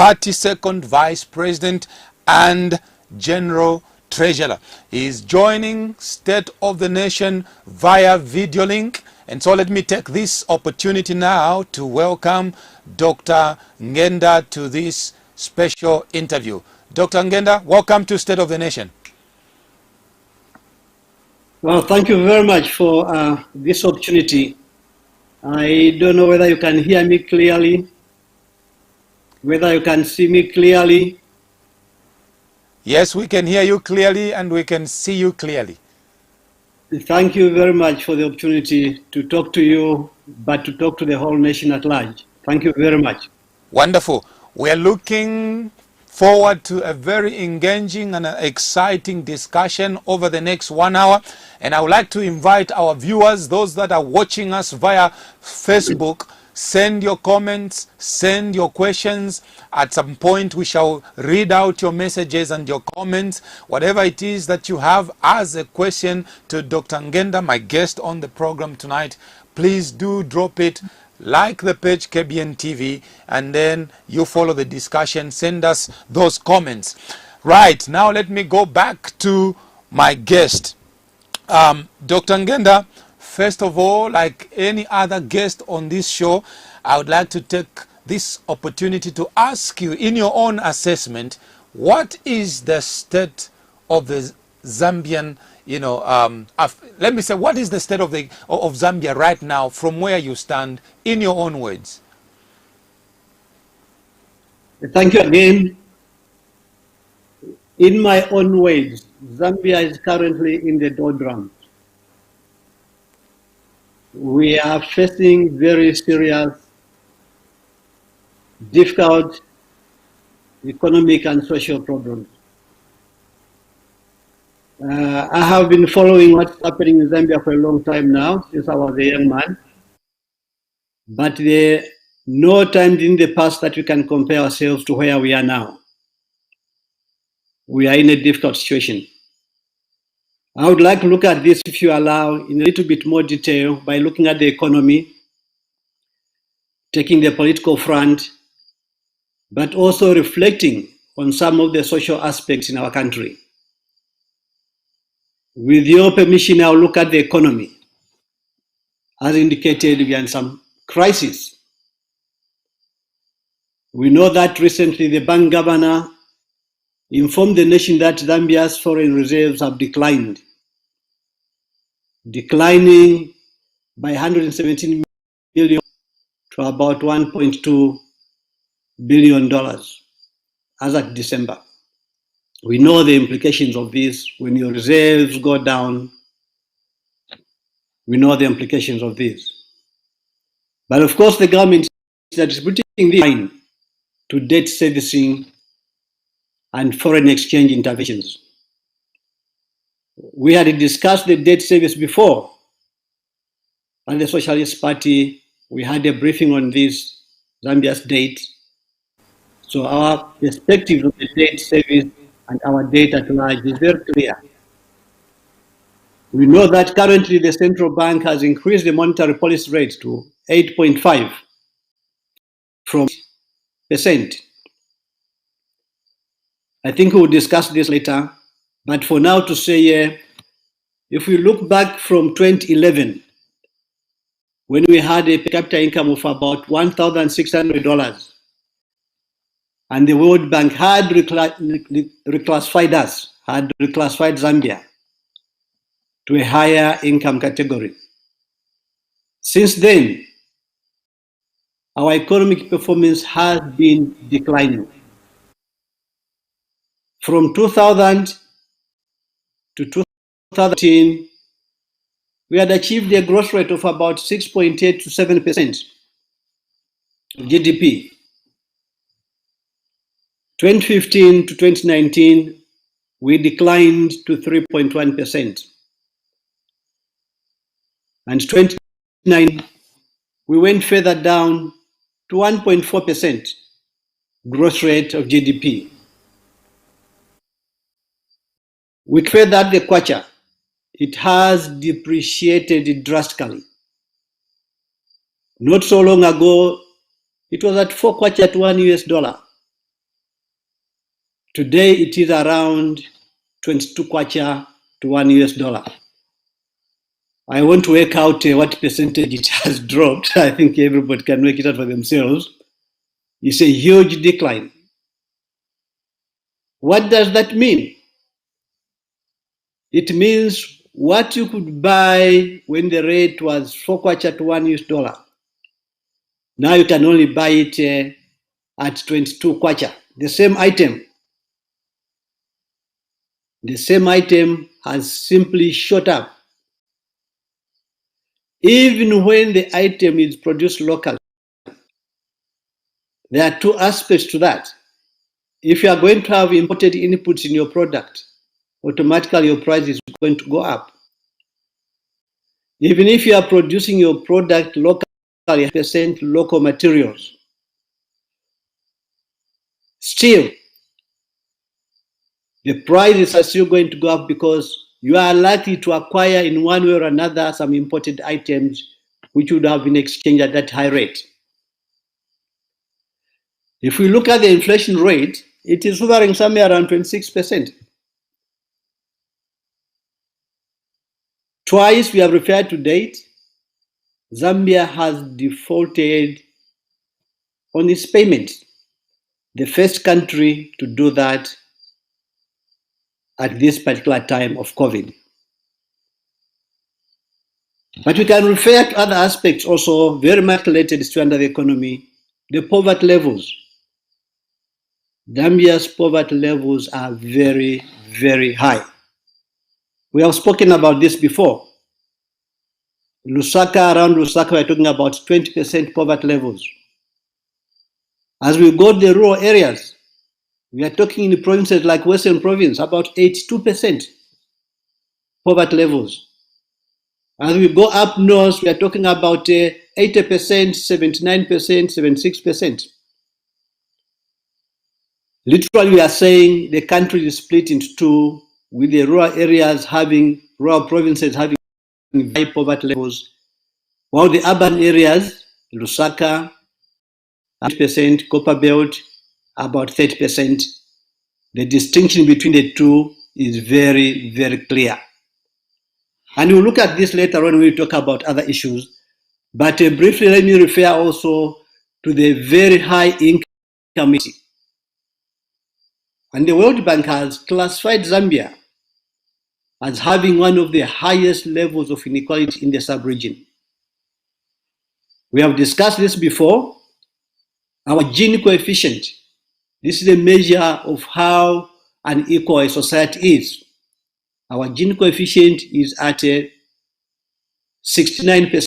party second vice president and general treasurer. He is joining State of the Nation via video link. And so let me take this opportunity now to welcome Dr. Ngenda to this special interview. Dr. Ngenda, welcome to State of the Nation. Well, thank you very much for this opportunity. I don't know whether you can hear me clearly, whether you can see me clearly. Yes, we can hear you clearly and we can see you clearly. Thank you very much for the opportunity to talk to you, but to talk to the whole nation at large. Thank you very much. Wonderful. We are looking forward to a very engaging and exciting discussion over the next 1 hour. And I would like to invite our viewers, those that are watching us via Facebook, send your comments, send your questions. At some point, we shall read out your messages and your comments. Whatever it is that you have as a question to Dr. Ngenda, my guest on the program tonight, please do drop it. Like the page KBN TV, and then you follow the discussion. Send us those comments. Right, now let me go back to my guest. Dr. Ngenda, first of all, like any other guest on this show, I would like to take this opportunity to ask you, in your own assessment, what is the state of the Zambian, let me say, what is the state of Zambia right now from where you stand, in your own words? Thank you again. In my own words, Zambia is currently in the doldrums. We are facing very serious, difficult economic and social problems. I have been following what's happening in Zambia for a long time now, since I was a young man. But there no time in the past that we can compare ourselves to where we are now. We are in a difficult situation. I would like to look at this, if you allow, in a little bit more detail by looking at the economy, taking the political front, but also reflecting on some of the social aspects in our country. With your permission, I'll look at the economy. As indicated, we are in some crisis. We know that recently the bank governor informed the nation that Zambia's foreign reserves have declining by 117 million to about $1.2 billion as at December. We know the implications of this. When your reserves go down, we know the implications of this. But of course, the government is attributing this line to debt servicing and foreign exchange interventions. We had discussed the debt service before, and the Socialist Party, we had a briefing on this, Zambia's debt. So our perspective of the debt service and our debt at large is very clear. We know that currently the central bank has increased the monetary policy rate to 8.5 from %. I think we'll discuss this later, but for now to say, if we look back from 2011, when we had a per capita income of about $1,600, and the World Bank had reclassified us, had reclassified Zambia to a higher income category. Since then, our economic performance has been declining. From 2000 to 2013, we had achieved a growth rate of about 6.8 to 7% of GDP. 2015 to 2019, we declined to 3.1%. And 2019, we went further down to 1.4% growth rate of GDP. We trade that the kwacha, it has depreciated drastically. Not so long ago, it was at 4 kwacha at $1 US. Today it is around 22 kwacha to $1. I want to work out what percentage it has dropped. I think everybody can work it out for themselves. It's a huge decline. What does that mean? It means what you could buy when the rate was 4 kwacha to $1, now you can only buy it at 22 kwacha. The same item has simply shot up. Even when the item is produced locally, there are two aspects to that. If you are going to have imported inputs in your product, automatically your price is going to go up. Even if you are producing your product locally, 100% local materials, still the prices are still going to go up because you are likely to acquire in one way or another some imported items which would have been exchanged at that high rate. If we look at the inflation rate, it is hovering somewhere around 26%. Twice we have referred to date, Zambia has defaulted on its payments. The first country to do that at this particular time of COVID. But we can refer to other aspects also very much related to under the economy, the poverty levels. Zambia's poverty levels are very, very high. We have spoken about this before. Around Lusaka, we're talking about 20% poverty levels. As we go to the rural areas, we are talking in the provinces like Western Province, about 82% poverty levels. As we go up north, we are talking about 80%, 79%, 76%. Literally, we are saying the country is split into two, with the rural provinces having high poverty levels, while the urban areas, Lusaka, 100%, Copperbelt, about 30%. The distinction between the two is very, very clear. And we'll look at this later when we talk about other issues. But briefly, let me refer also to the very high income. And the World Bank has classified Zambia as having one of the highest levels of inequality in the sub-region. We have discussed this before. Our Gini coefficient, this is a measure of how unequal a society is. Our Gini coefficient is at 69%.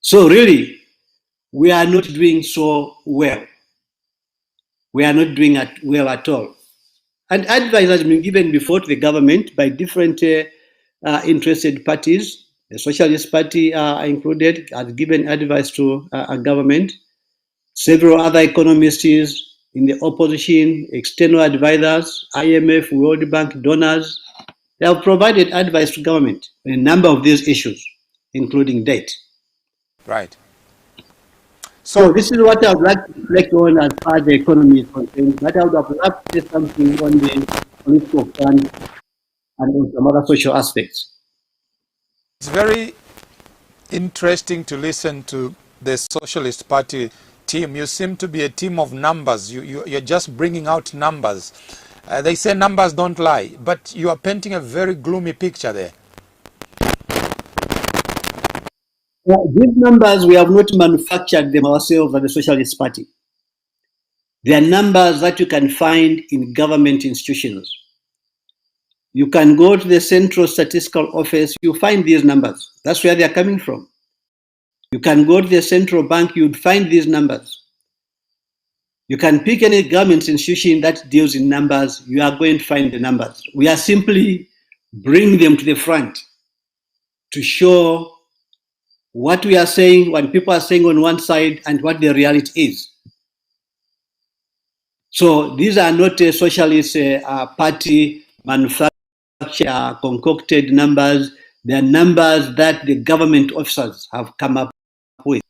So really, we are not doing so well. We are not doing well at all. And advice has been given before to the government by different interested parties. The Socialist Party included has given advice to a government. Several other economists in the opposition, external advisors, IMF, World Bank, donors, they have provided advice to government on a number of these issues, including debt. Right. So this is what I would like to reflect on as far as the economy is concerned. But I would have loved to say something on the political front and on some other social aspects. It's very interesting to listen to the Socialist Party team. You seem to be a team of numbers. You're just bringing out numbers. They say numbers don't lie, but you are painting a very gloomy picture there. These numbers, we have not manufactured them ourselves at the Socialist Party. They are numbers that you can find in government institutions. You can go to the Central Statistical Office, you find these numbers. That's where they are coming from. You can go to the Central Bank, you'd find these numbers. You can pick any government institution that deals in numbers, you are going to find the numbers. We are simply bringing them to the front to show what we are saying, what people are saying on one side, and what the reality is. So these are not a Socialist Party manufactured, concocted numbers. They are numbers that the government officers have come up with.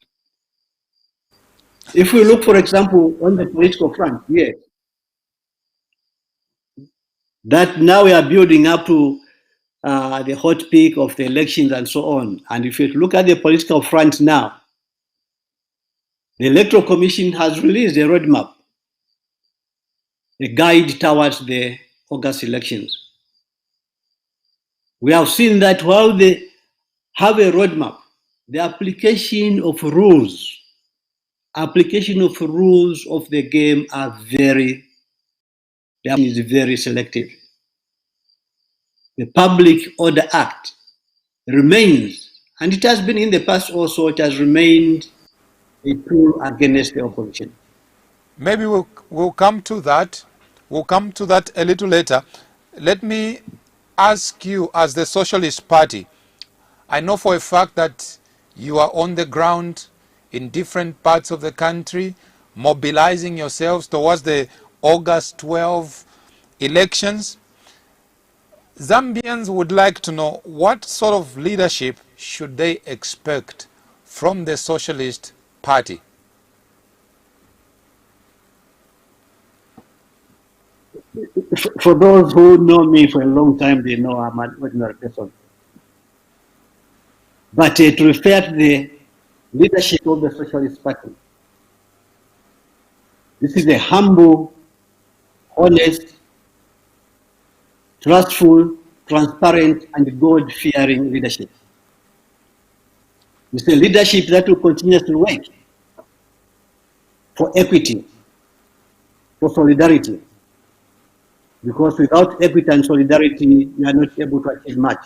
If we look, for example, on the political front, yes, that now we are building up to the hot peak of the elections and so on. And if you look at the political front now, the Electoral Commission has released a roadmap, a guide towards the August elections. We have seen that while they have a roadmap, the application of rules of the game is very selective. The Public Order Act remains, and it has been in the past also, it has remained a tool against the opposition. Maybe we'll come to that. We'll come to that a little later. Let me ask you, as the Socialist Party, I know for a fact that you are on the ground in different parts of the country, mobilizing yourselves towards the August 12 elections. Zambians would like to know, what sort of leadership should they expect from the Socialist Party? For those who know me for a long time, they know I'm an ordinary person. But to refer to the leadership of the Socialist Party, this is a humble, honest, trustful, transparent, and God-fearing leadership. It's a leadership that will continuously work for equity, for solidarity. Because without equity and solidarity, we are not able to achieve much.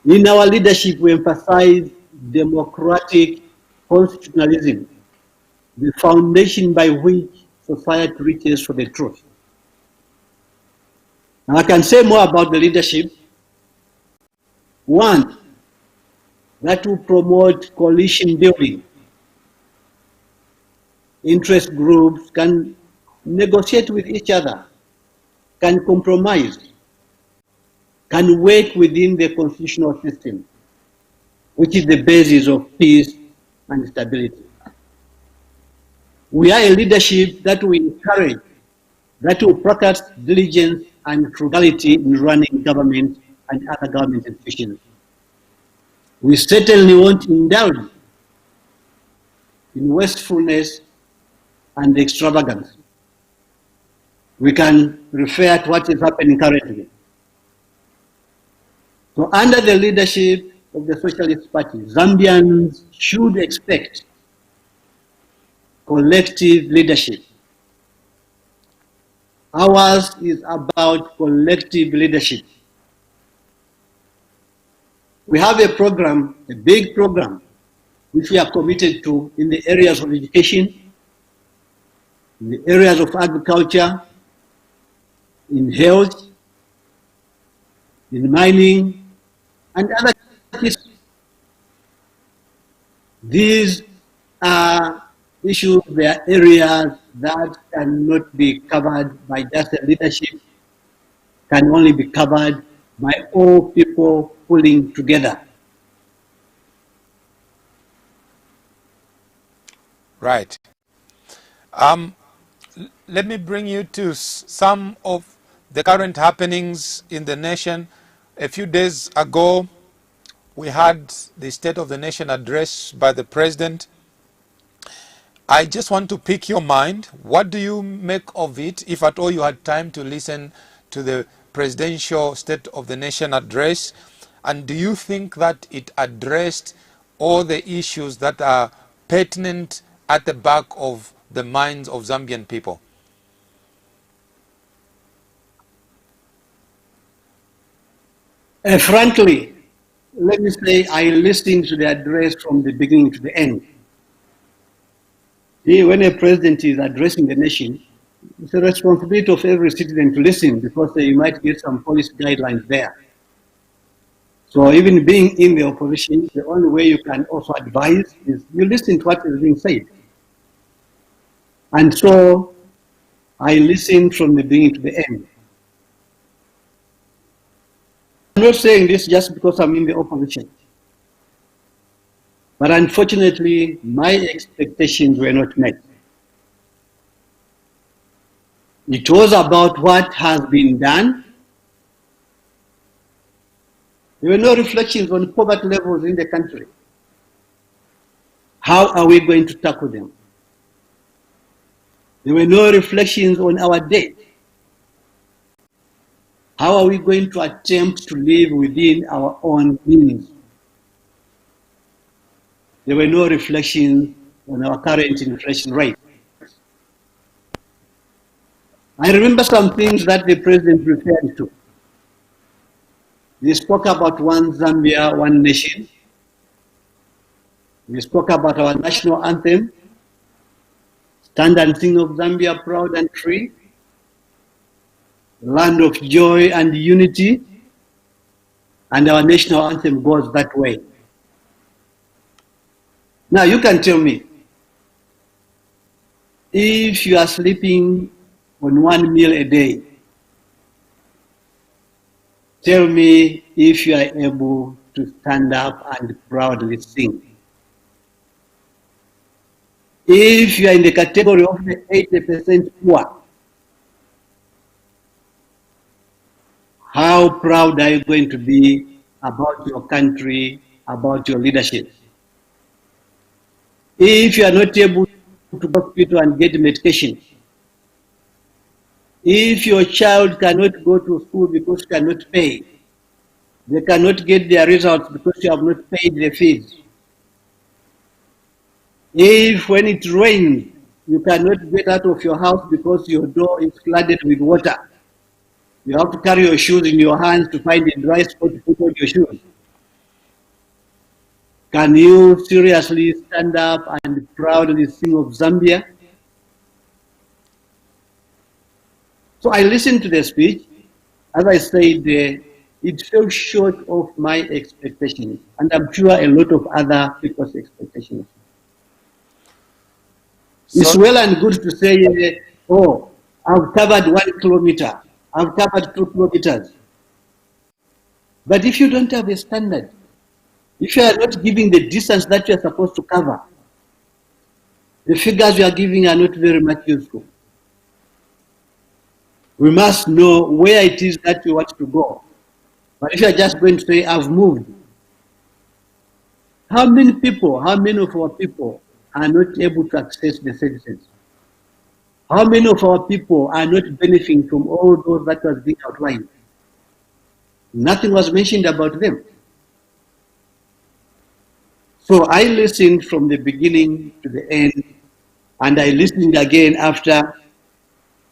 In our leadership, we emphasize democratic constitutionalism, the foundation by which society reaches for the truth. Now, I can say more about the leadership. One, that will promote coalition building. Interest groups can negotiate with each other, can compromise, can work within the constitutional system, which is the basis of peace and stability. We are a leadership that will encourage, that will practice diligence and frugality in running government and other government institutions. We certainly won't indulge in wastefulness and extravagance. We can refer to what is happening currently. So under the leadership of the Socialist Party, Zambians should expect collective leadership. Ours is about collective leadership. We have a program, a big program, which we are committed to in the areas of education, in the areas of agriculture, in health, in mining, and other issues. These are issues, they are areas that cannot be covered by just a leadership, can only be covered by all people pulling together. Right. Let me bring you to some of the current happenings in the nation. A few days ago, we had the State of the Nation address by the President. I just want to pick your mind. What do you make of it, if at all you had time to listen to the presidential State of the Nation address? And do you think that it addressed all the issues that are pertinent at the back of the minds of Zambian people? Frankly, let me say I listened to the address from the beginning to the end. When a president is addressing the nation, it's a responsibility of every citizen to listen, because you might get some policy guidelines there. So even being in the opposition, the only way you can also advise is you listen to what is being said. And so I listened from the beginning to the end. I'm not saying this just because I'm in the opposition. But unfortunately, my expectations were not met. It was about what has been done. There were no reflections on poverty levels in the country. How are we going to tackle them? There were no reflections on our debt. How are we going to attempt to live within our own means? There were no reflections on our current inflation rate. I remember some things that the president referred to. He spoke about one Zambia, one nation. He spoke about our national anthem, Stand and Sing of Zambia, proud and free, land of joy and unity, and our national anthem goes that way. Now you can tell me, if you are sleeping on 1 meal a day, tell me if you are able to stand up and proudly sing. If you are in the category of the 80% poor, how proud are you going to be about your country, about your leadership? If you are not able to go to hospital and get medication, if your child cannot go to school because you cannot pay, they cannot get their results because you have not paid the fees. If when it rains, you cannot get out of your house because your door is flooded with water, you have to carry your shoes in your hands to find a dry spot to put on your shoes. Can you seriously stand up and proudly sing of Zambia? So I listened to the speech. As I said, it fell short of my expectations, and I'm sure a lot of other people's expectations. It's well and good to say, oh, I've covered 1 kilometer, I've covered 2 kilometers. But if you don't have a standard, if you are not giving the distance that you are supposed to cover, the figures you are giving are not very much useful. We must know where it is that we want to go. But if you are just going to say, I've moved, how many of our people are not able to access the services? How many of our people are not benefiting from all those that was being outlined? Nothing was mentioned about them. So I listened from the beginning to the end, and I listened again after,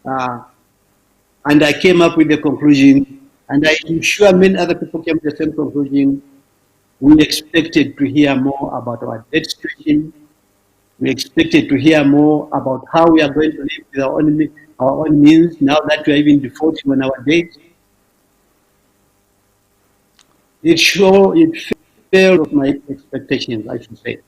and I came up with the conclusion, and I'm sure many other people came to the same conclusion. We expected to hear more about our debt situation. We expected to hear more about how we are going to live with our own means now that we are even defaulting on our debt. It failed of my expectations, I should say.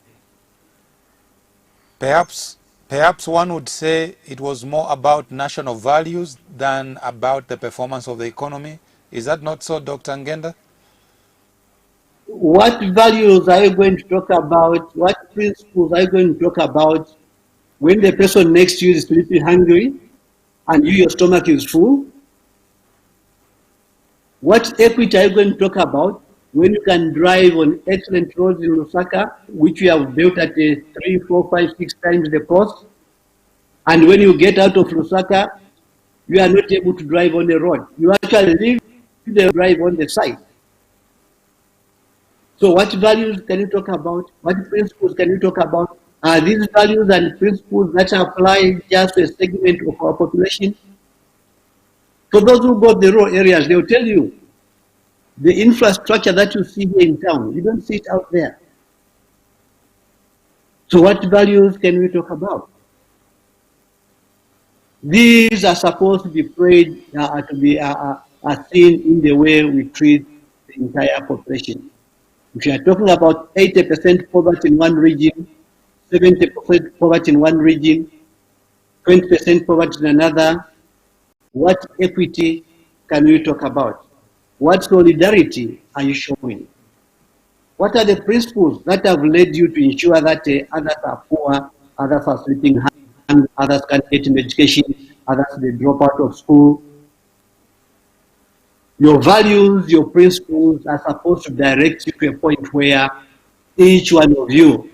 Perhaps one would say it was more about national values than about the performance of the economy. Is that not so, Dr. Ngenda? What values are you going to talk about? What principles are you going to talk about when the person next to you is sleeping hungry and your stomach is full? What equity are you going to talk about when you can drive on excellent roads in Lusaka, which we have built at 3, 4, 5, 6 times the cost, and when you get out of Lusaka, you are not able to drive on the road. You actually leave the drive on the side. So what values can you talk about? What principles can you talk about? Are these values and principles that apply just to a segment of our population? For those who go to the rural areas, they will tell you the infrastructure that you see here in town, you don't see it out there. So what values can we talk about? These are supposed to be prayed, to be seen in the way we treat the entire population. If you are talking about 80% poverty in one region, 70% poverty in one region, 20% poverty in another, what equity can we talk about? What solidarity are you showing? What are the principles that have led you to ensure that others are poor, others are sleeping hungry, others can't get an education, others they drop out of school? Your values, your principles are supposed to direct you to a point where each one of you,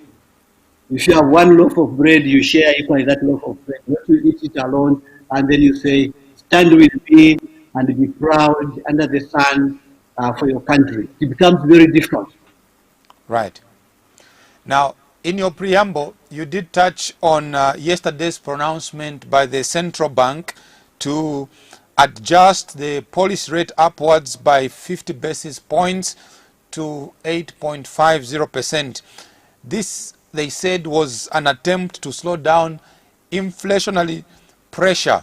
if you have one loaf of bread, you share equally that loaf of bread. Not you eat it alone, and then you say, stand with me and be proud under the sun for your country. It becomes very difficult. Right. Now, in your preamble, you did touch on yesterday's pronouncement by the central bank to adjust the policy rate upwards by 50 basis points to 8.50%. This, they said, was an attempt to slow down inflationary pressure.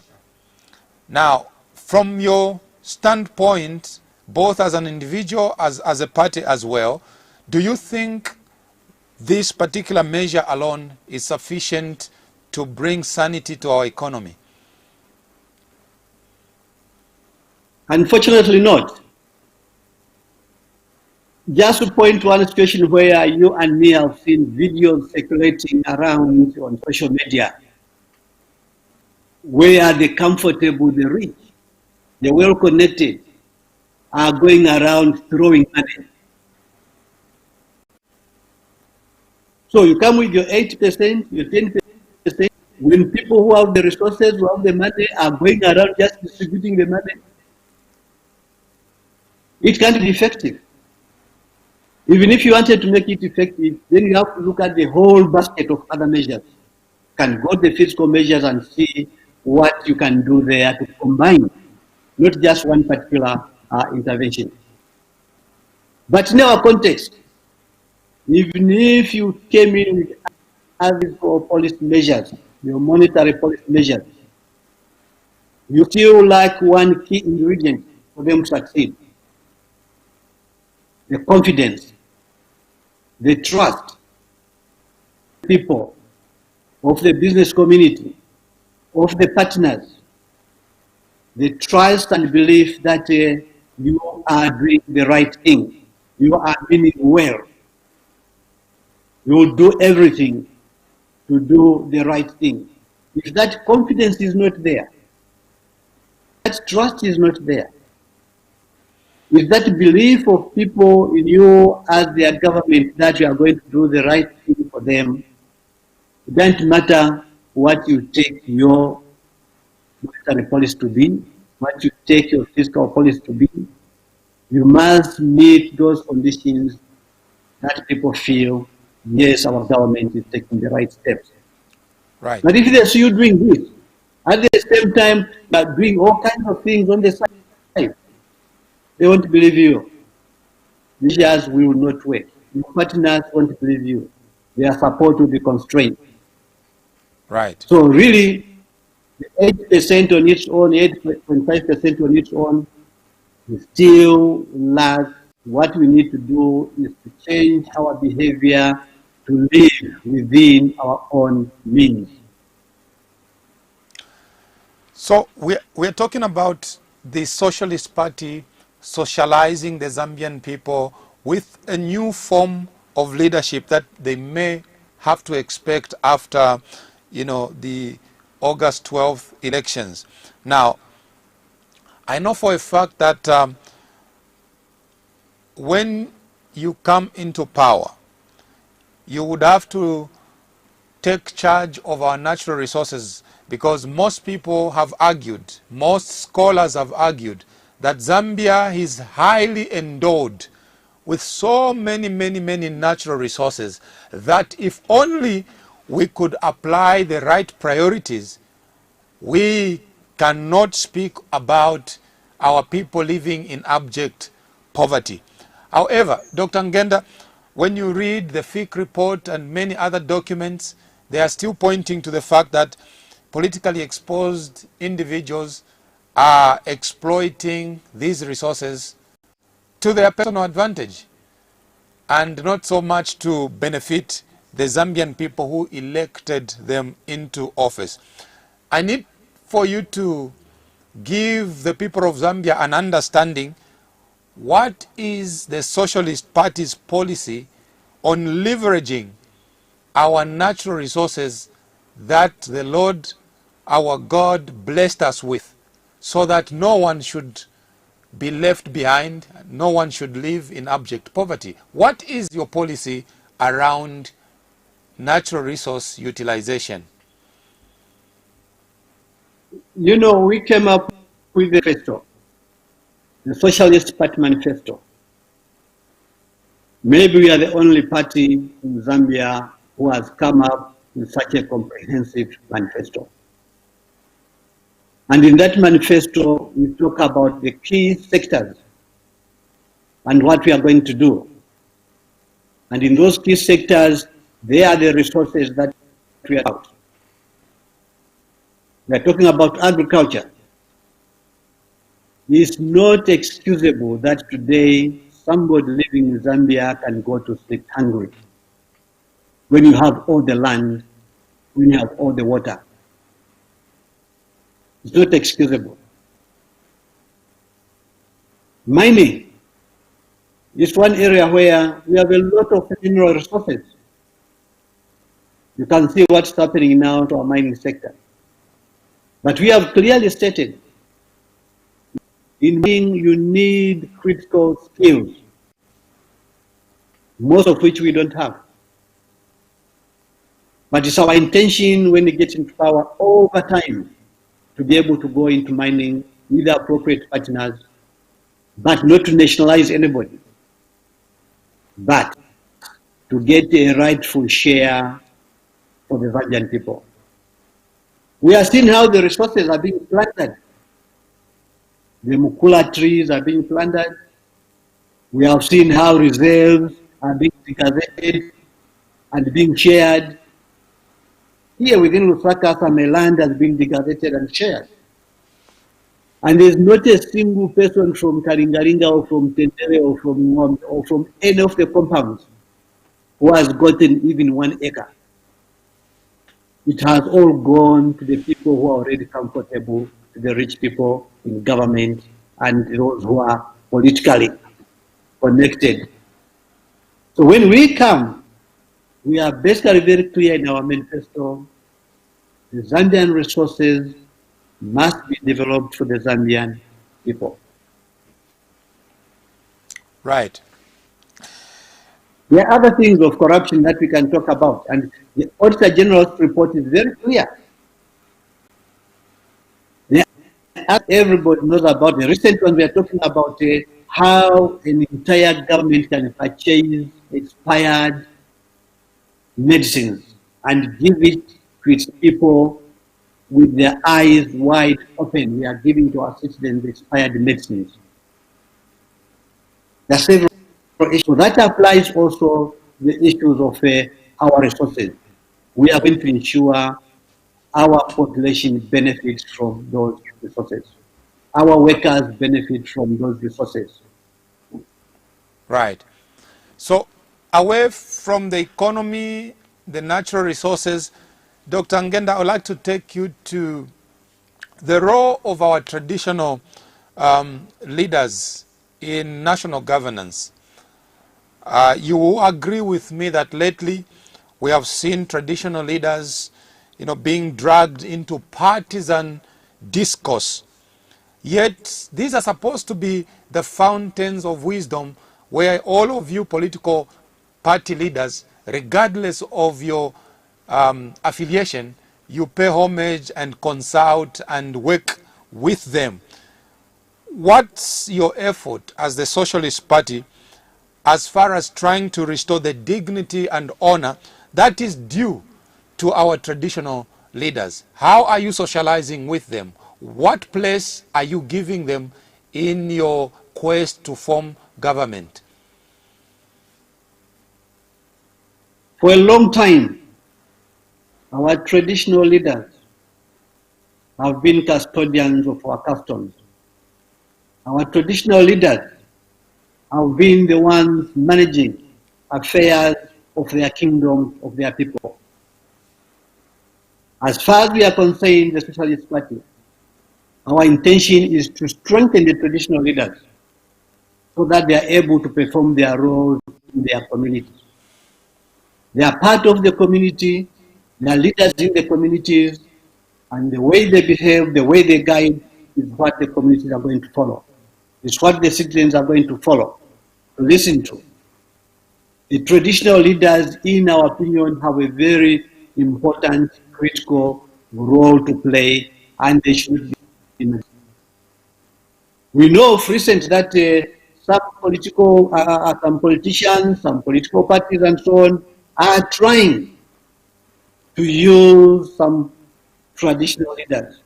Now, from your standpoint, both as an individual, as a party as well, do you think this particular measure alone is sufficient to bring sanity to our economy? Unfortunately not. Just to point to one situation where you and me have seen videos circulating around on social media, where the comfortable, the rich, the well-connected are going around throwing money. So you come with your 8%, your 10%, when people who have the resources, who have the money, are going around just distributing the money, it can't be effective. Even if you wanted to make it effective, then you have to look at the whole basket of other measures. You can go to the fiscal measures and see what you can do there to combine, not just one particular intervention. But in our context, even if you came in with other policy measures, your monetary policy measures, you still lack one key ingredient for them to succeed: the confidence, the trust, people, of the business community, of the partners, the trust and belief that you are doing the right thing, you are meaning well, you will do everything to do the right thing. If that confidence is not there, that trust is not there, if that belief of people in you as their government that you are going to do the right thing for them, it doesn't matter what you take your monetary policy to be, what you take your fiscal policy to be, you must meet those conditions that people feel, yes, our government is taking the right steps. Right. But if they see you doing this, at the same time, you are doing all kinds of things on the side, they won't believe you. Measures will not work. Your partners won't believe you. Their support will be constrained. Right. So really, the 8% on its own, 8.5% on its own, we still lack. What we need to do is to change our behavior to live within our own means. So we're talking about the Socialist Party socializing the Zambian people with a new form of leadership that they may have to expect after, the August 12th elections. Now, I know for a fact that when you come into power, you would have to take charge of our natural resources, because most people have argued, most scholars have argued, that Zambia is highly endowed with so many natural resources that if only we could apply the right priorities, we cannot speak about our people living in abject poverty. However, Dr. Ngenda, when you read the FIC report and many other documents, they are still pointing to the fact that politically exposed individuals are exploiting these resources to their personal advantage and not so much to benefit the Zambian people who elected them into office. I need for you to give the people of Zambia an understanding what is the Socialist Party's policy on leveraging our natural resources that the Lord our God blessed us with, so that no one should be left behind, no one should live in abject poverty. What is your policy around natural resource utilization? You know, we came up with the manifesto, the Socialist Party manifesto. Maybe we are the only party in Zambia who has come up with such a comprehensive manifesto. And in that manifesto, we talk about the key sectors and what we are going to do. And in those key sectors, they are the resources that we are about. We are talking about agriculture. It's not excusable that today somebody living in Zambia can go to sleep hungry when you have all the land, when you have all the water. It's not excusable. Mining is one area where we have a lot of mineral resources. You can see what's happening now to our mining sector. But we have clearly stated, in mining you need critical skills, most of which we don't have. But it's our intention when we get into power over time to be able to go into mining with the appropriate partners, but not to nationalize anybody, but to get a rightful share for the Zambian people. We are seeing how the resources are being planted. The mukula trees are being planted. We have seen how reserves are being degazetted and being shared. Here within Lusaka, some land has been degazetted and shared. And there's not a single person from Karingaringa or from Tendere or from any of the compounds who has gotten even 1 acre. It has all gone to the people who are already comfortable, to the rich people in government and those who are politically connected. So when we come, we are basically very clear in our manifesto. The Zambian resources must be developed for the Zambian people. Right. There are other things of corruption that we can talk about, and the Auditor General's report is very clear. Everybody knows about the recent one. We are talking about how an entire government can purchase expired medicines and give it to its people with their eyes wide open. We are giving to our citizens expired medicines. There are several issues. So that applies also the issues of our resources. We are going to ensure our population benefits from those resources. Our workers benefit from those resources. Right. So away from the economy, the natural resources, Dr. Ngenda, I would like to take you to the role of our traditional leaders in national governance. You will agree with me that lately we have seen traditional leaders, being dragged into partisan discourse. Yet these are supposed to be the fountains of wisdom where all of you political party leaders, regardless of your affiliation, you pay homage and consult and work with them. What's your effort as the Socialist Party as far as trying to restore the dignity and honor that is due to our traditional leaders? How are you socializing with them? What place are you giving them in your quest to form government? For a long time, our traditional leaders have been custodians of our customs. Our traditional leaders have been the ones managing affairs of their kingdom, of their people. As far as we are concerned, the Socialist Party, our intention is to strengthen the traditional leaders so that they are able to perform their roles in their communities. They are part of the community, they are leaders in the communities, and the way they behave, the way they guide is what the communities are going to follow. It's what the citizens are going to follow, to listen to. The traditional leaders, in our opinion, have a very important, critical role to play, and they should be. We know of recent that some politicians, some political parties, and so on, are trying to use some traditional leaders.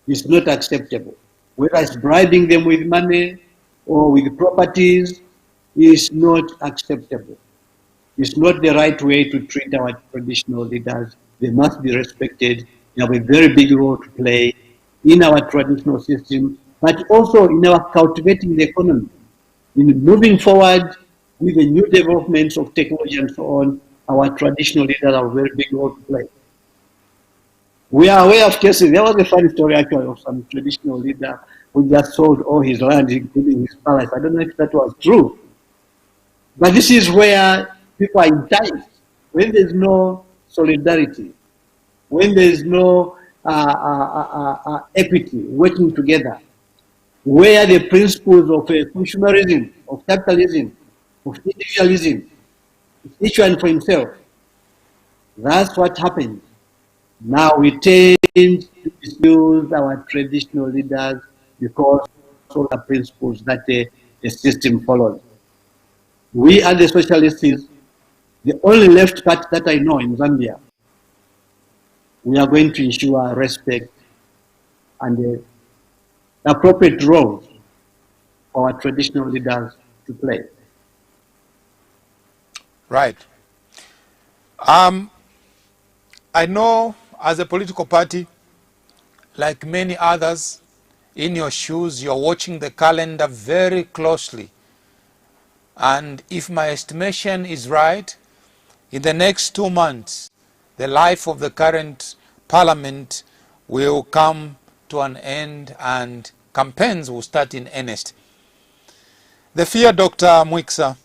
It's not acceptable. Whether it's bribing them with money or with properties, is not acceptable. It's not the right way to treat our traditional leaders. They must be respected. They have a very big role to play in our traditional system, but also in our cultivating the economy. In moving forward with the new developments of technology and so on, our traditional leaders have a very big role to play. We are aware of cases. There was a funny story actually of some traditional leader who just sold all his land, including his palace. I don't know if that was true. But this is where people are enticed. When there's no solidarity, when there's no equity working together, where the principles of consumerism, of capitalism, of individualism, each one for himself, that's what happens. Now we tend to misuse our traditional leaders because of the principles that the system follows. We are the socialists, the only left party that I know in Zambia. We are going to ensure respect and the appropriate roles for our traditional leaders to play. Right. I know as a political party, like many others, in your shoes, you're watching the calendar very closely. And if my estimation is right, in the next 2 months, the life of the current parliament will come to an end and campaigns will start in earnest. The fear, Dr. Mwiksa,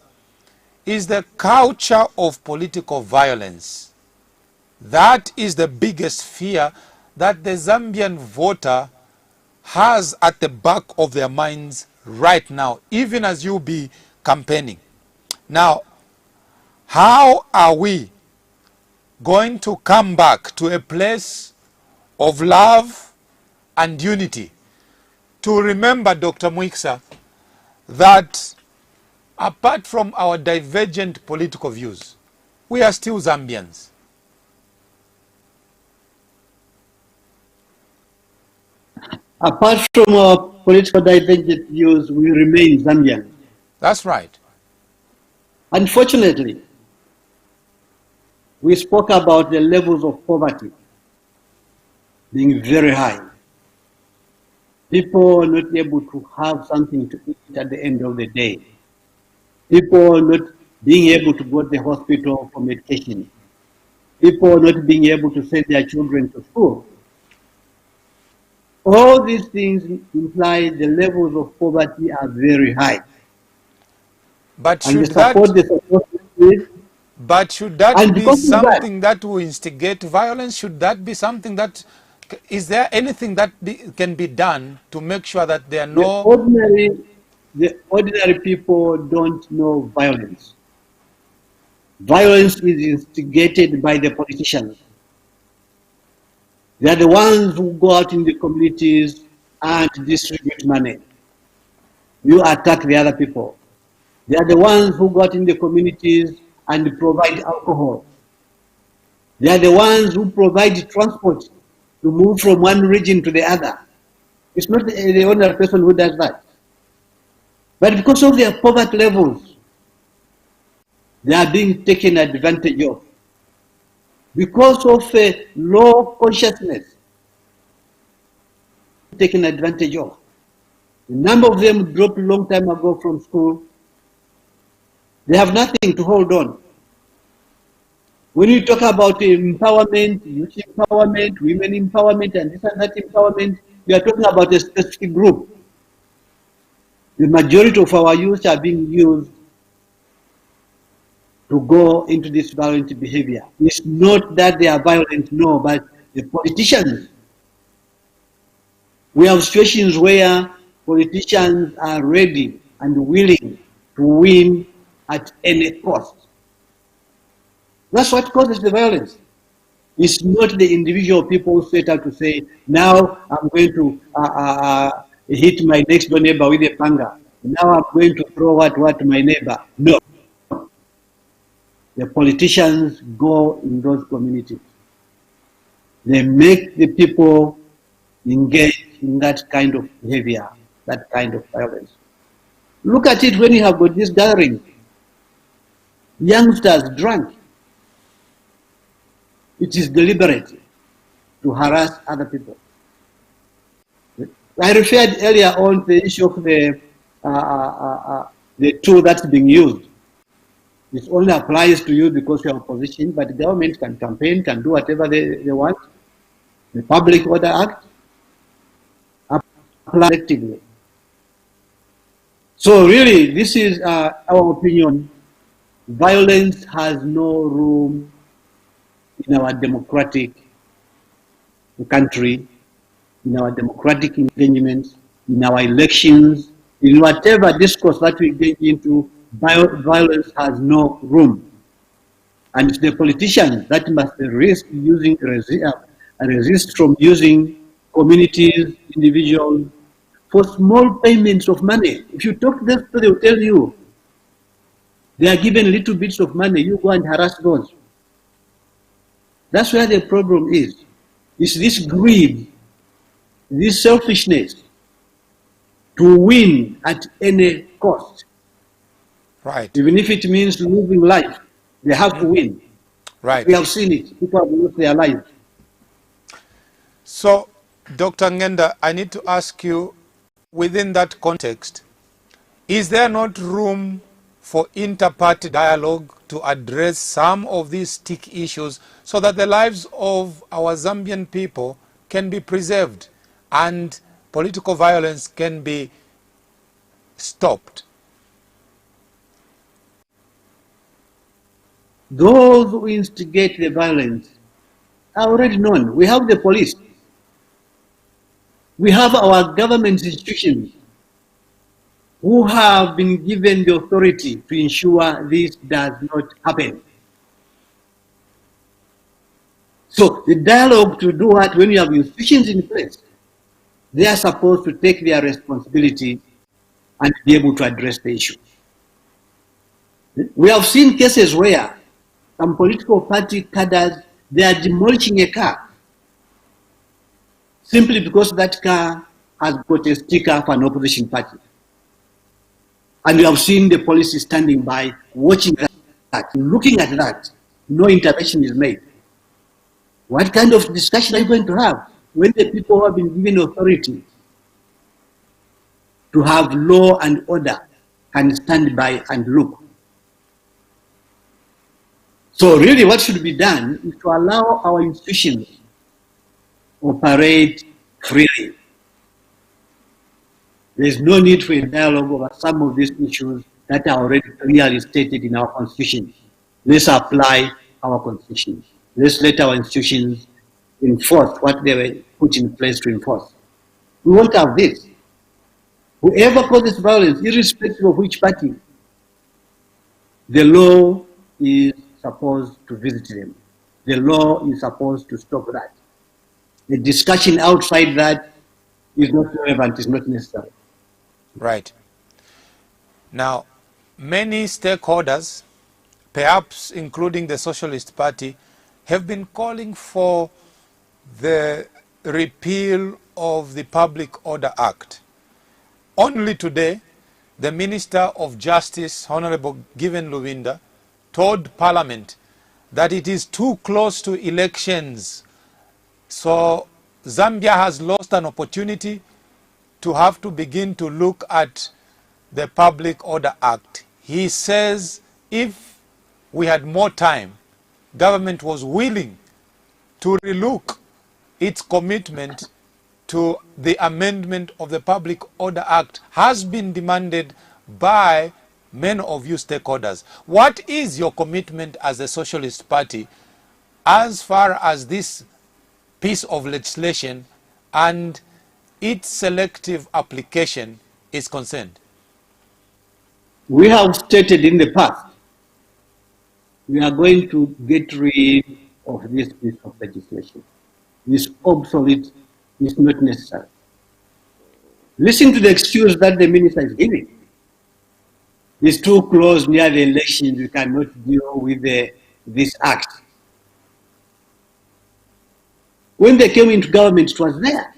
is the culture of political violence. That is the biggest fear that the Zambian voter has at the back of their minds right now, even as you be campaigning. Now, how are we going to come back to a place of love and unity? To remember, Dr. Mwiksa, that apart from our divergent political views, we are still Zambians. Apart from our political divergent views, we remain Zambian. That's right. Unfortunately, we spoke about the levels of poverty being very high. People not able to have something to eat at the end of the day. People not being able to go to the hospital for medication. People not being able to send their children to school. All these things imply the levels of poverty are very high. But and should that be something that will instigate violence? Should that be something that, is there anything that can be done to make sure that there are no... The ordinary people don't know violence. Violence is instigated by the politicians. They are the ones who go out in the communities and distribute money. You attack the other people. They are the ones who go out in the communities and provide alcohol. They are the ones who provide transport to move from one region to the other. It's not the ordinary person who does that. But because of their poverty levels, they are being taken advantage of. Because of a low consciousness, taken advantage of. A number of them dropped a long time ago from school. They have nothing to hold on. When you talk about empowerment, youth empowerment, women empowerment, and this and that empowerment, we are talking about a specific group. The majority of our youth are being used to go into this violent behavior. It's not that they are violent, no, but the politicians. We have situations where politicians are ready and willing to win at any cost. That's what causes the violence. It's not the individual people who set out to say, now I'm going to hit my next door neighbor with a panga. Now I'm going to throw what to my neighbor. No. The politicians go in those communities. They make the people engage in that kind of behavior, that kind of violence. Look at it when you have got this gathering. Youngsters drunk. It is deliberate to harass other people. I referred earlier on to the issue of the tool that's being used. It only applies to you because you are opposition, but the government can campaign, can do whatever they want. The Public Order Act applies collectively. So really, this is our opinion. Violence has no room in our democratic country, in our democratic engagements, in our elections, in whatever discourse that we get into. Violence has no room. And it's the politicians that must resist from using communities, individuals, for small payments of money. If you talk to them, they will tell you they are given little bits of money, you go and harass those. That's where the problem is. It's this greed, this selfishness to win at any cost. Right. Even if it means losing life, they have to win. Right. We have seen it. People have lost their lives. So, Dr. Ngenda, I need to ask you, within that context, is there not room for inter-party dialogue to address some of these sticky issues so that the lives of our Zambian people can be preserved and political violence can be stopped? Those who instigate the violence are already known. We have the police. We have our government institutions who have been given the authority to ensure this does not happen. So the dialogue to do what when you have institutions in place, they are supposed to take their responsibility and be able to address the issue. We have seen cases where some political party cadres, they are demolishing a car simply because that car has got a sticker for an opposition party. And we have seen the police standing by, watching that, looking at that. No intervention is made. What kind of discussion are you going to have when the people who have been given authority to have law and order can stand by and look? So really what should be done is to allow our institutions operate freely. There is no need for a dialogue over some of these issues that are already clearly stated in our constitution. Let's apply our constitution. Let's let our institutions enforce what they were put in place to enforce. We won't have this. Whoever causes violence, irrespective of which party, the law is supposed to visit them. The law is supposed to stop that. The discussion outside that is not relevant, is not necessary. Right. Now, many stakeholders, perhaps including the Socialist Party, have been calling for the repeal of the Public Order Act. Only today, the Minister of Justice, Honorable Given Luwinda, told Parliament that it is too close to elections. So Zambia has lost an opportunity to have to begin to look at the Public Order Act. He says if we had more time, government was willing to relook its commitment to the amendment of the Public Order Act has been demanded by many of you stakeholders. What is your commitment as a Socialist Party as far as this piece of legislation and its selective application is concerned? We have stated in the past, we are going to get rid of this piece of legislation. It's obsolete, it's not necessary. Listen to the excuse that the minister is giving. It's too close near the elections, we cannot deal with this act. When they came into government, it was there.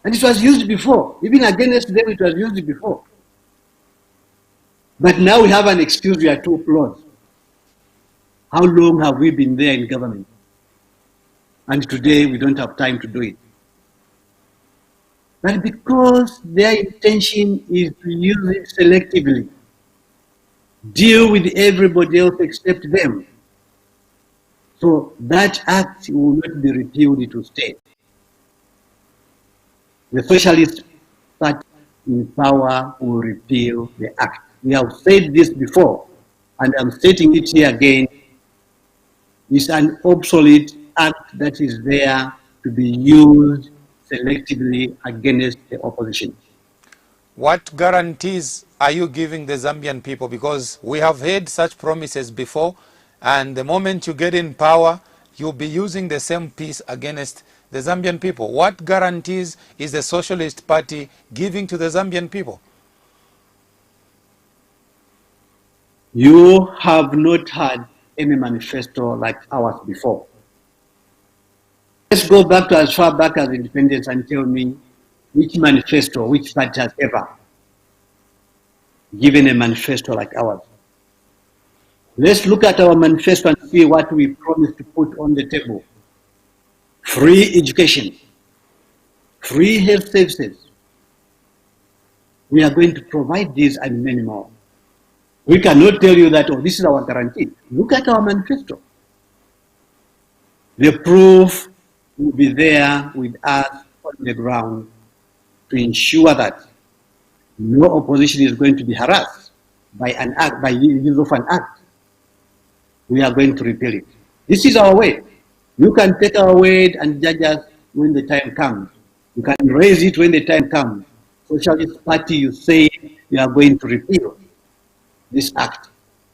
And it was used before. Even against them, it was used before. But now we have an excuse, we are too close. How long have we been there in government? And today we don't have time to do it. But because their intention is to use it selectively, deal with everybody else except them, so that act will not be repealed, it will stay. The Socialist Party in power will repeal the act. We have said this before, and I'm stating it here again. It's an obsolete act that is there to be used selectively against the opposition. What guarantees are you giving the Zambian people? Because we have heard such promises before, and the moment you get in power, you'll be using the same piece against the Zambian people. What guarantees is the Socialist Party giving to the Zambian people? You have not had any manifesto like ours before. Let's go back to as far back as independence and tell me which manifesto, which party has ever given a manifesto like ours. Let's look at our manifesto and see what we promised to put on the table. Free education, free health services. We are going to provide these and many more. We cannot tell you that, oh, this is our guarantee. Look at our manifesto. The proof will be there with us on the ground to ensure that no opposition is going to be harassed by an act, by use of an act. We are going to repeal it. This is our way. You can take our word and judge us when the time comes. You can raise it when the time comes. Socialist Party, you say you are going to repeal this act.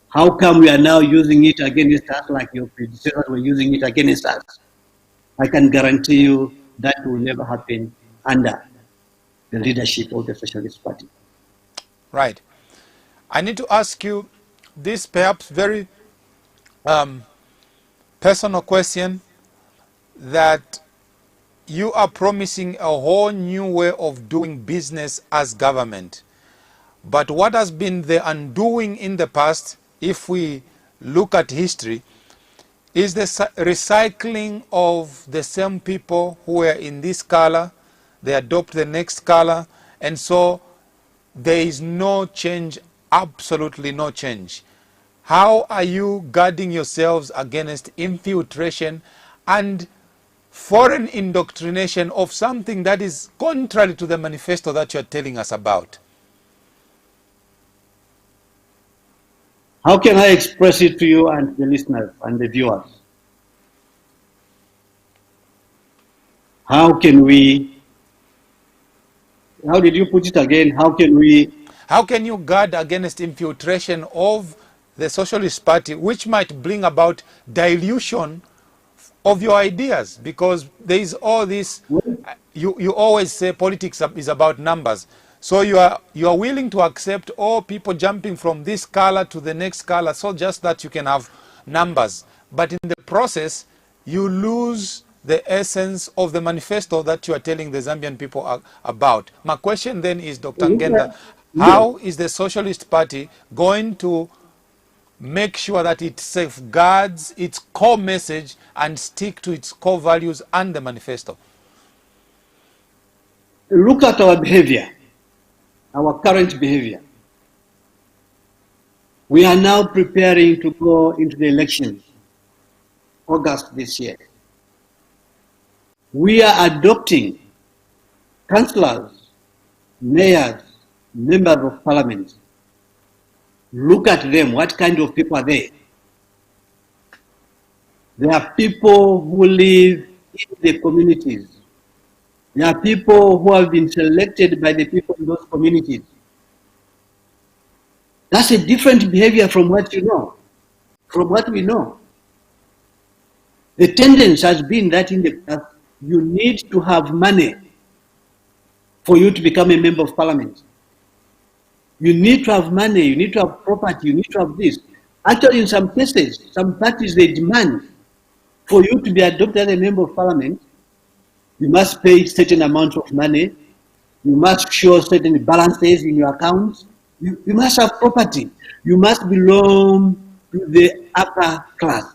How come we are now using it against us like your predecessors were using it against us? I can guarantee you that will never happen under the leadership of the Socialist Party. Right. I need to ask you this perhaps very personal question, that you are promising a whole new way of doing business as government. But what has been the undoing in the past, if we look at history, is the recycling of the same people who were in this color. They adopt the next color, and so there is no change, absolutely no change. How are you guarding yourselves against infiltration and foreign indoctrination of something that is contrary to the manifesto that you're telling us about? How can I express it to you and the listeners and the viewers? How can we, how did you put it again? How can you guard against infiltration of the Socialist Party, which might bring about dilution of your ideas? Because there is all this, you always say politics is about numbers. So you are willing to accept all people jumping from this color to the next color, so just that you can have numbers. But in the process, you lose the essence of the manifesto that you are telling the Zambian people about. My question then is, Dr. Ngenda, how is the Socialist Party going to make sure that it safeguards its core message and stick to its core values and the manifesto? Look at our behavior. Our current behavior. We are now preparing to go into the elections, August this year. We are adopting councillors, mayors, members of parliament Look at them. What kind of people are they? They are people who live in the communities. They are people who have been selected by the people in those communities. That's a different behavior from what you know, from what we know. The tendency has been that in the past, you need to have money for you to become a member of parliament. You need to have money, you need to have property, you need to have this. Actually, in some cases, some parties, they demand for you to be adopted as a member of parliament, you must pay certain amounts of money, you must show certain balances in your accounts, you must have property, you must belong to the upper class.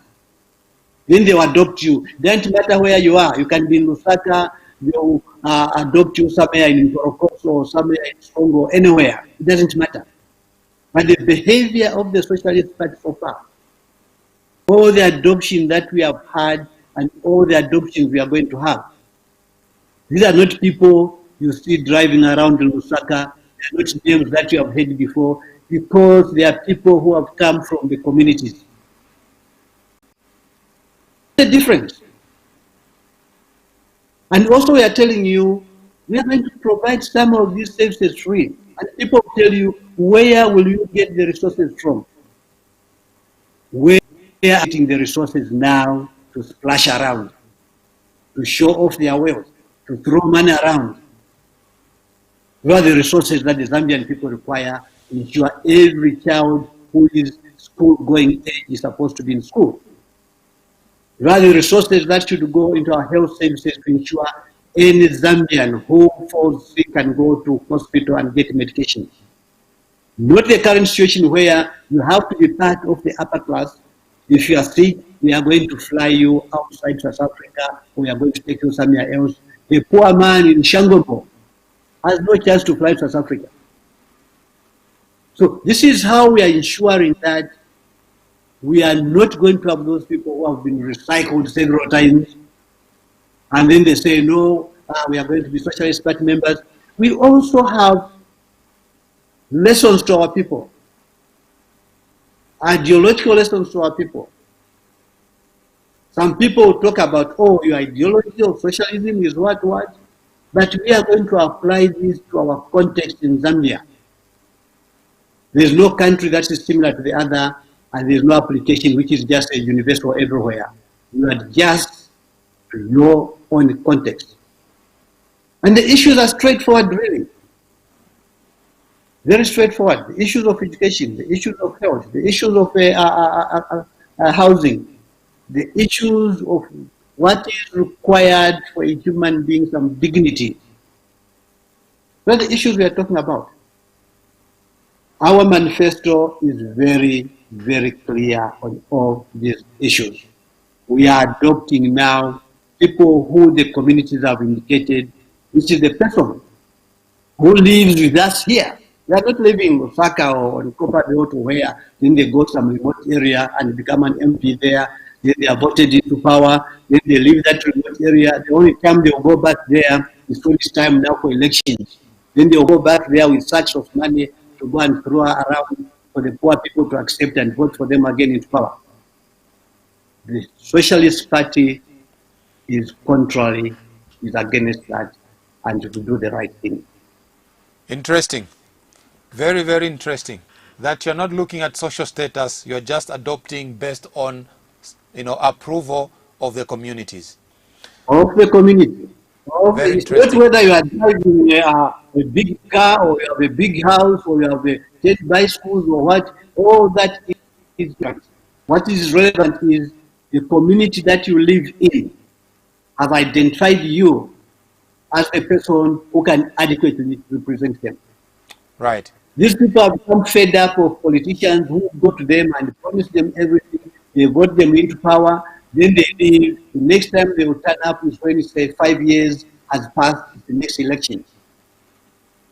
Then they will adopt you. Doesn't matter where you are. You can be in Lusaka, they'll adopt you somewhere in Torokoso or somewhere in Songo, anywhere. It doesn't matter. But the behavior of the Socialist Party so far, all the adoption that we have had and all the adoptions we are going to have, these are not people you see driving around in Lusaka. They are not names that you have heard before, because they are people who have come from the communities. The difference. And also we are telling you, we are going to provide some of these services free. And people tell you, where will you get the resources from? Where are you getting the resources now to splash around, to show off their wealth, to throw money around? Where are the resources that the Zambian people require to ensure every child who is school-going age is supposed to be in school? Where are the resources that should go into our health services to ensure any Zambian who falls sick can go to hospital and get medication? Not the current situation where you have to be part of the upper class. If you are sick, we are going to fly you outside South Africa, or we are going to take you somewhere else. A poor man in Shangomo has no chance to fly to South Africa. So this is how we are ensuring that we are not going to have those people who have been recycled several times, and then they say, no, we are going to be Socialist Party members. We also have lessons to our people, ideological lessons to our people. Some people talk about, oh, your ideology of socialism is what, but we are going to apply this to our context in Zambia. There's no country that is similar to the other, and there's no application which is just a universal everywhere. You adjust to your own context. And the issues are straightforward, really. Very straightforward. The issues of education, the issues of health, the issues of housing, the issues of what is required for a human being, some dignity. Those are the issues we are talking about. Our manifesto is very, very clear on all these issues. We are adopting now people who the communities have indicated, which is the person who lives with us here. They are not living in Osaka or in Kopabeoto where then they go to some remote area and become an MP there, then they are voted into power, then they leave that remote area. The only time they will go back there is when it's time now for elections. Then they will go back there with sacks of money to go and throw around for the poor people to accept and vote for them again into power. The Socialist Party is contrary, is against that, and to do the right thing. Interesting. Very, very interesting. That you're not looking at social status, you're just adopting based on, approval of the communities. Of the community. Very It's not interesting. whether you are driving a big car or you have a big house or you have a 10 bicycles or what. All that is right. What is relevant is the community that you live in have identified you as a person who can adequately represent them. Right. These people have become fed up of politicians who go to them and promise them everything. They vote them into power. Then they leave. The next time they will turn up is when, say, 5 years has passed the next election.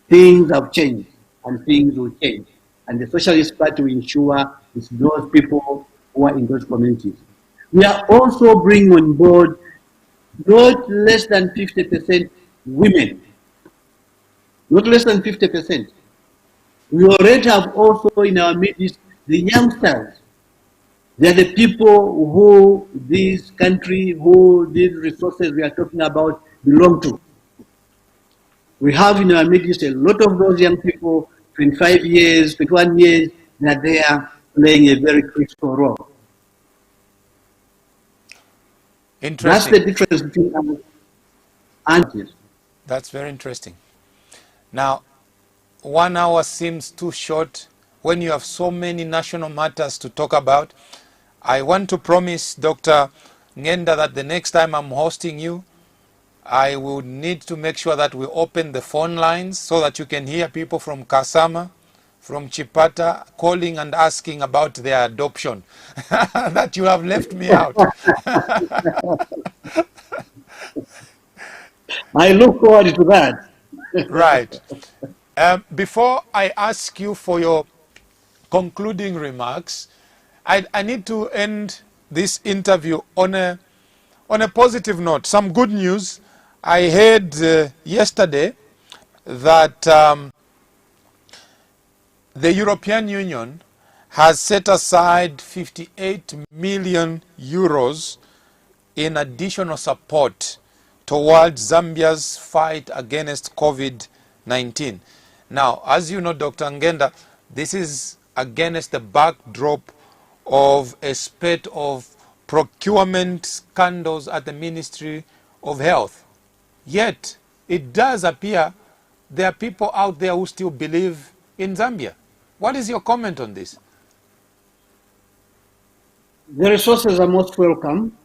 Things have changed, and things will change. And the Socialist Party will ensure it's those people who are in those communities. We are also bringing on board not less than 50% women. Not less than 50%. We already have also in our midst the youngsters. They are the people who this country, who these resources we are talking about belong to. We have in our midst a lot of those young people, 25 years, 21 years, that they are playing a very critical role. That's Interesting. the difference between us and That's very interesting. Now, 1 hour seems too short when you have so many national matters to talk about. I want to promise Dr. Ngenda that the next time I'm hosting you, I will need to make sure that we open the phone lines so that you can hear people from Kasama, from Chipata calling and asking about their adoption. That you have left me out. I look forward to that. Right. Before I ask you for your concluding remarks, I need to end this interview on a positive note. Some good news. I heard yesterday that the European Union has set aside 58 million euros in additional support towards Zambia's fight against COVID-19. Now, as you know, Dr. Ngenda, this is against the backdrop of a spate of procurement scandals at the Ministry of Health. Yet, it does appear there are people out there who still believe in Zambia. What is your comment on this? The resources are most welcome,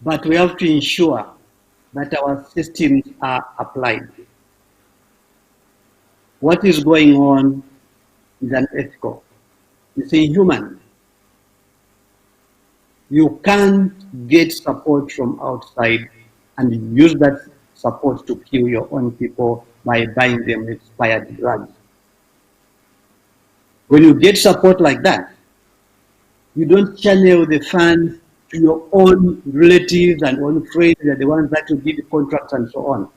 but we have to ensure that our systems are applied. What is going on is unethical. It's inhuman. You can't get support from outside and use that support to kill your own people by buying them expired drugs. When you get support like that, you don't channel the funds to your own relatives and own friends, that are the ones that will give the contracts and so on.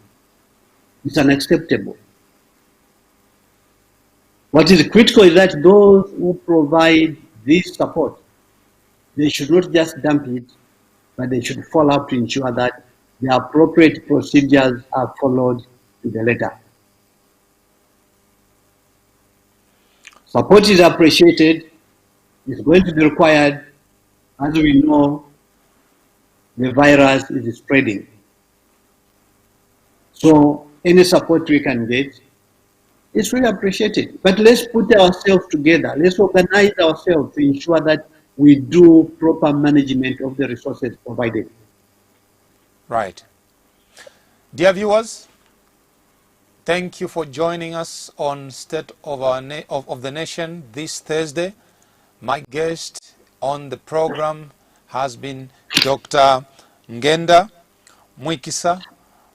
It's unacceptable. What is critical is that those who provide this support, they should not just dump it, but they should follow up to ensure that the appropriate procedures are followed to the letter. Support is appreciated. It's going to be required. As we know, the virus is spreading. So any support we can get is really appreciated. But let's put ourselves together. Let's organize ourselves to ensure that we do proper management of the resources provided. Right. Dear viewers, thank you for joining us on State of, of the Nation this Thursday. My guest on the program has been Dr. Ngenda Mwikisa,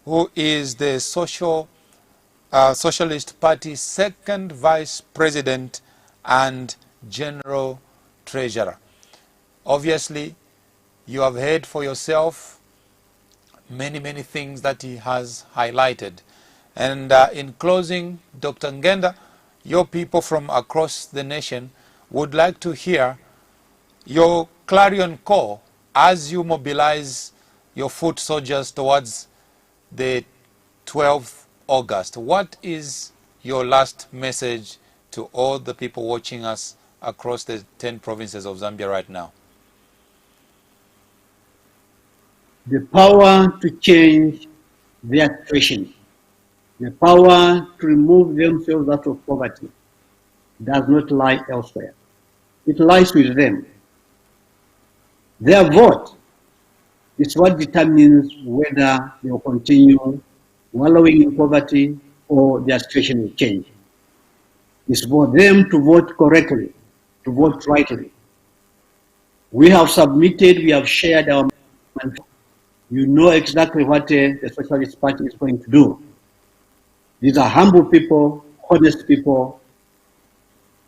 who is the Socialist Party's second Vice President and General Treasurer. Obviously, you have heard for yourself many things that he has highlighted. And in closing, Dr. Ngenda, your people from across the nation would like to hear your clarion call as you mobilize your foot soldiers towards the 12th August. What is your last message to all the people watching us across the 10 provinces of Zambia right now? The power to change their situation, the power to remove themselves out of poverty, does not lie elsewhere. It lies with them. Their vote is what determines whether they will continue wallowing in poverty or their situation will change. It's for them to vote correctly, to vote rightly. We have submitted, we have shared our manifesto. You know exactly what the Socialist Party is going to do. These are humble people, honest people,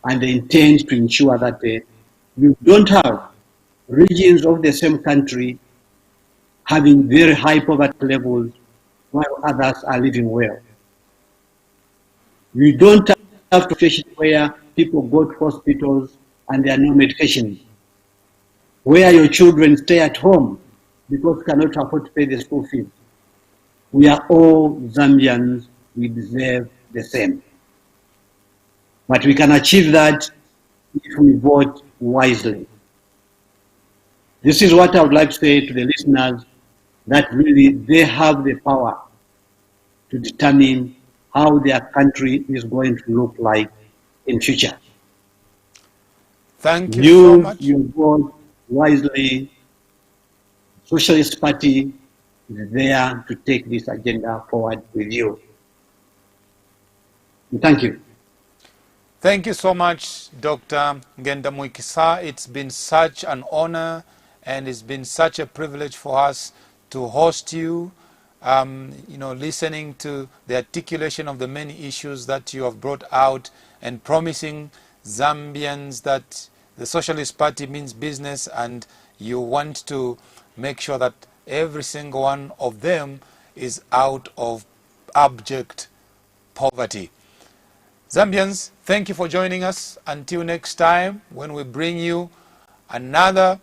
and they intend to ensure that you don't have regions of the same country having very high poverty levels while others are living well. We don't have to situation where people go to hospitals and there are no medications, where your children stay at home because cannot afford to pay the school fees. We are all Zambians. We deserve the same. But we can achieve that if we vote wisely. This is what I would like to say to the listeners, that really they have the power to determine how their country is going to look like in future. Thank you so Use much. your vote wisely. Socialist Party is there to take this agenda forward with you. Thank you. Thank you so much, Dr. Ngenda Muikisa. It's been such an honor and it's been such a privilege for us to host you, listening to the articulation of the many issues that you have brought out and promising Zambians that the Socialist Party means business and you want to make sure that every single one of them is out of abject poverty. Zambians, thank you for joining us. Until next time, when we bring you another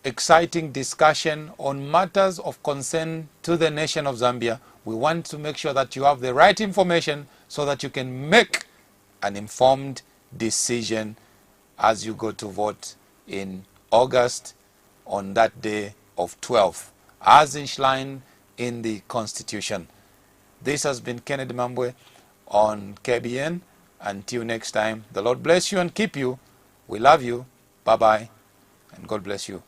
exciting discussion on matters of concern to the nation of Zambia, we want to make sure that you have the right information so that you can make an informed decision as you go to vote in August on that day of 12th, as enshrined in the Constitution. This has been Kennedy Mambwe on KBN. Until next time, the Lord bless you and keep you. We love you. Bye-bye, and God bless you.